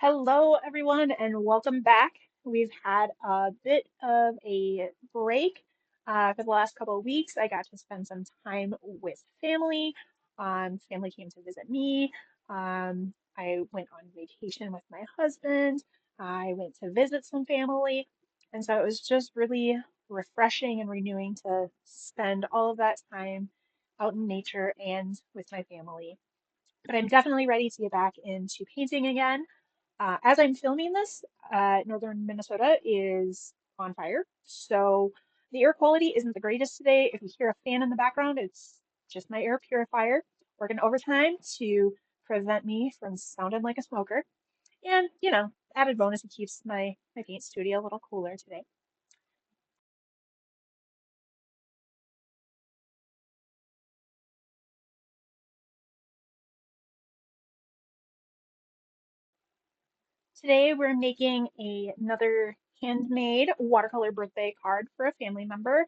Hello, everyone, and welcome back. We've had a bit of a break for the last couple of weeks. I got to spend some time with family. Family came to visit me. I went on vacation with my husband. I went to visit some family. And so it was just really refreshing and renewing to spend all of that time out in nature and with my family. But I'm definitely ready to get back into painting again. As I'm filming this, northern Minnesota is on fire, so the air quality isn't the greatest today. If you hear a fan in the background, it's just my air purifier working overtime to prevent me from sounding like a smoker. And, added bonus, it keeps my paint studio a little cooler today. Today we're making another handmade watercolor birthday card for a family member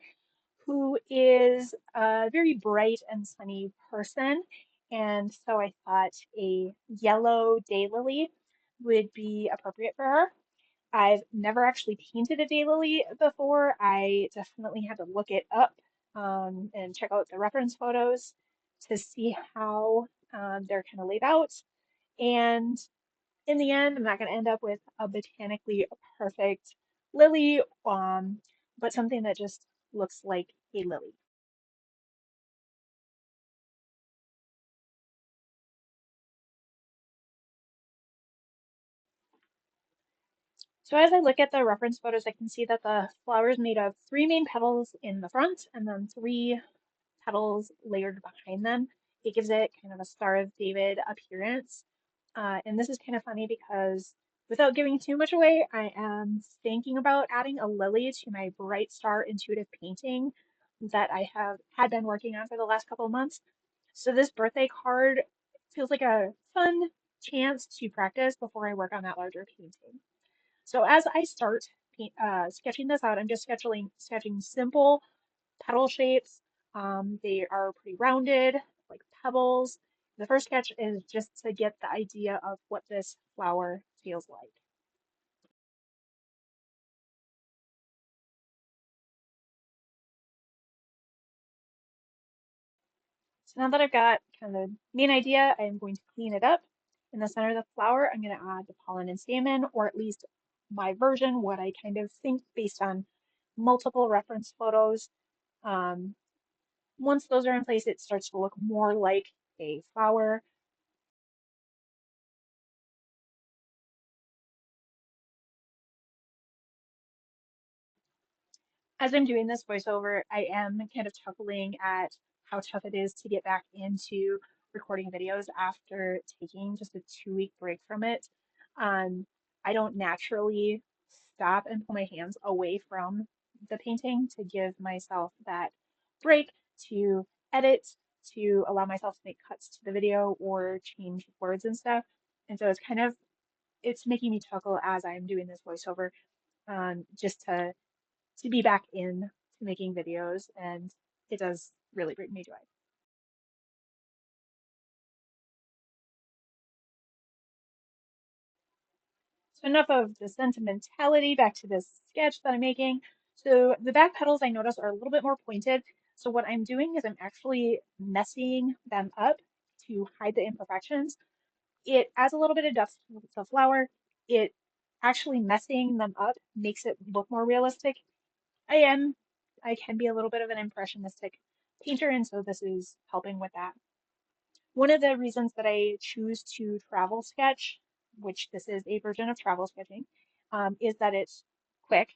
who is a very bright and sunny person. And so I thought a yellow daylily would be appropriate for her. I've never actually painted a daylily before. I definitely had to look it up and check out the reference photos to see how they're kind of laid out. And in the end, I'm not going to end up with a botanically perfect lily, but something that just looks like a lily. So as I look at the reference photos, I can see that the flower is made of three main petals in the front and then three petals layered behind them. It gives it kind of a Star of David appearance. And this is kind of funny because without giving too much away, I am thinking about adding a lily to my Bright Star intuitive painting that I have had been working on for the last couple of months. So this birthday card feels like a fun chance to practice before I work on that larger painting. So as I start sketching this out, I'm just sketching simple petal shapes. They are pretty rounded, like pebbles. The first sketch is just to get the idea of what this flower feels like. So now that I've got kind of the main idea, I'm going to clean it up. In the center of the flower, I'm going to add the pollen and stamen, or at least my version, what I kind of think based on multiple reference photos. Um, Once those are in place, it starts to look more like a flower. As I'm doing this voiceover, I am kind of chuckling at how tough it is to get back into recording videos after taking just a 2 week break from it. Um, I don't naturally stop and pull my hands away from the painting to give myself that break to edit, to allow myself to make cuts to the video or change words and stuff. And so it's making me chuckle as I'm doing this voiceover, just to be back in to making videos, and it does really bring me joy. So enough of the sentimentality, back to this sketch that I'm making. So the back petals I notice are a little bit more pointed. So what I'm doing is I'm actually messing them up to hide the imperfections. It adds a little bit of depth to the flower. It actually messing them up makes it look more realistic. I am, I can be a little bit of an impressionistic painter, and so this is helping with that. One of the reasons that I choose to travel sketch, which this is a version of travel sketching, is that it's quick.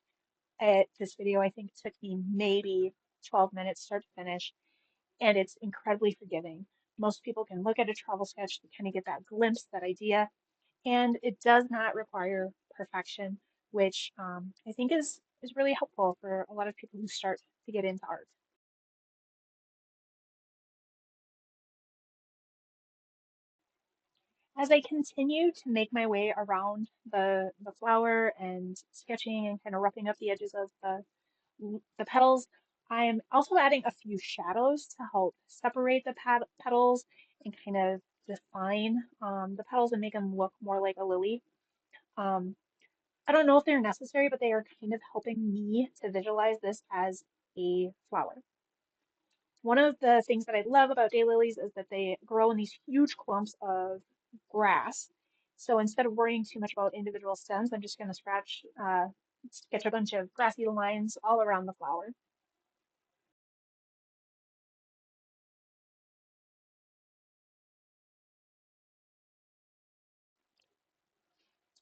This video, I think, took me maybe 12 minutes start to finish, and it's incredibly forgiving. Most people can look at a travel sketch to kind of get that glimpse, that idea, and it does not require perfection, which I think is really helpful for a lot of people who start to get into art. As I continue to make my way around the flower and sketching and kind of roughing up the edges of the petals, I am also adding a few shadows to help separate the petals and kind of define the petals and make them look more like a lily. Um, I don't know if they're necessary, but they are kind of helping me to visualize this as a flower. One of the things that I love about daylilies is that they grow in these huge clumps of grass. So instead of worrying too much about individual stems, I'm just going to sketch a bunch of grassy lines all around the flower.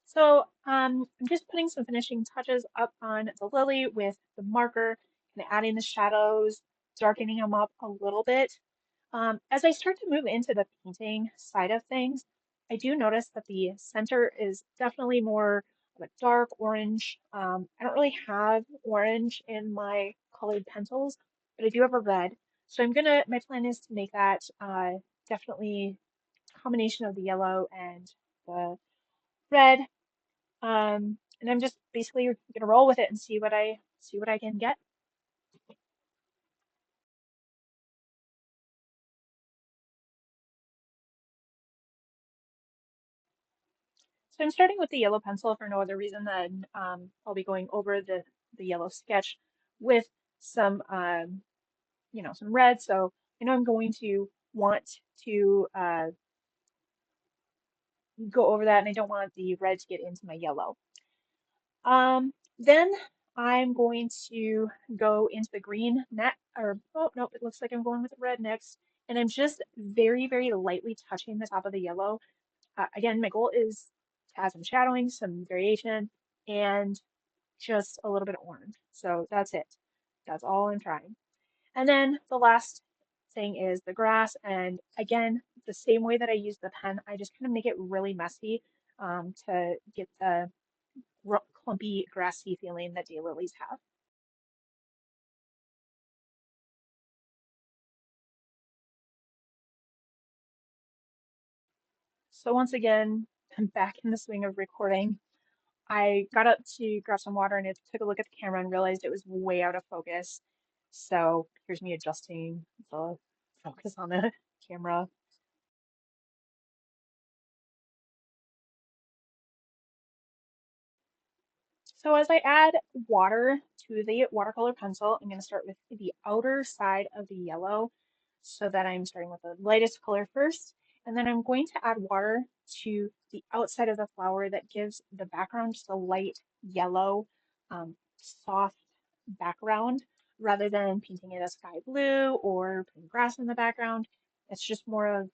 So I'm just putting some finishing touches up on the lily with the marker and adding the shadows, darkening them up a little bit. As I start to move into the painting side of things, I do notice that the center is definitely more of a dark orange. I don't really have orange in my colored pencils, but I do have a red. So my plan is to make that definitely a combination of the yellow and the red. And I'm just basically gonna roll with it and see what I can get. So I'm starting with the yellow pencil for no other reason than I'll be going over the yellow sketch with some some red. So I know I'm going to want to go over that, and I don't want the red to get into my yellow. Then I'm going to go into the green net, or oh no, it looks like I'm going with the red next, and I'm just very lightly touching the top of the yellow. Again, my goal is to add some shadowing, some variation, and just a little bit of orange. So that's it. That's all I'm trying. And then the last thing is the grass. And again, the same way that I use the pen, I just kind of make it really messy to get the clumpy, grassy feeling that daylilies have. So once again, I'm back in the swing of recording. I got up to grab some water and I took a look at the camera and realized it was way out of focus. So here's me adjusting the focus on the camera. So as I add water to the watercolor pencil, I'm going to start with the outer side of the yellow so that I'm starting with the lightest color first. And then I'm going to add water to the outside of the flower that gives the background just a light yellow, soft background rather than painting it a sky blue or putting grass in the background. It's just more of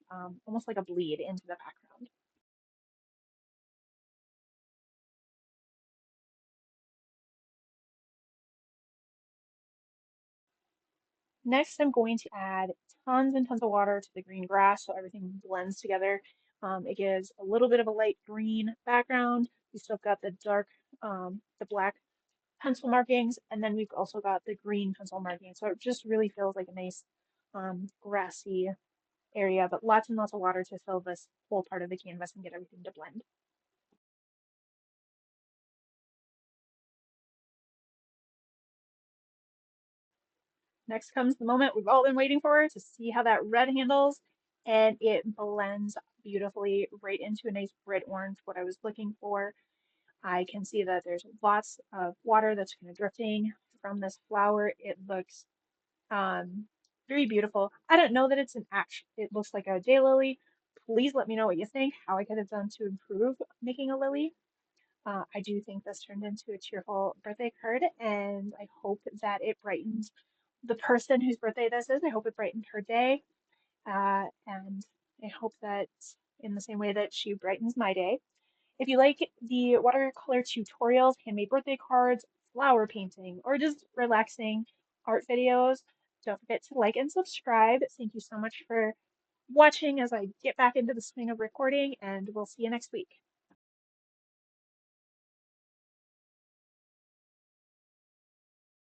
almost like a bleed into the background. Next, I'm going to add tons and tons of water to the green grass so everything blends together. It gives a little bit of a light green background. We still got the black pencil markings, and then we've also got the green pencil markings. So it just really feels like a nice grassy area, but lots and lots of water to fill this whole part of the canvas and get everything to blend. Next comes the moment we've all been waiting for to see how that red handles, and it blends beautifully right into a nice bright orange, what I was looking for. I can see that there's lots of water that's kind of drifting from this flower. It looks um, very beautiful. I don't know that it's an action. It looks like a daylily. Please let me know what you think, how I could have done to improve making a lily. I do think this turned into a cheerful birthday card, and I hope that it brightens the person whose birthday this is. I hope it brightened her day, and I hope that in the same way that she brightens my day. If you like the watercolor tutorials, handmade birthday cards, flower painting, or just relaxing art videos, don't forget to like and subscribe. Thank you so much for watching as I get back into the swing of recording, and we'll see you next week.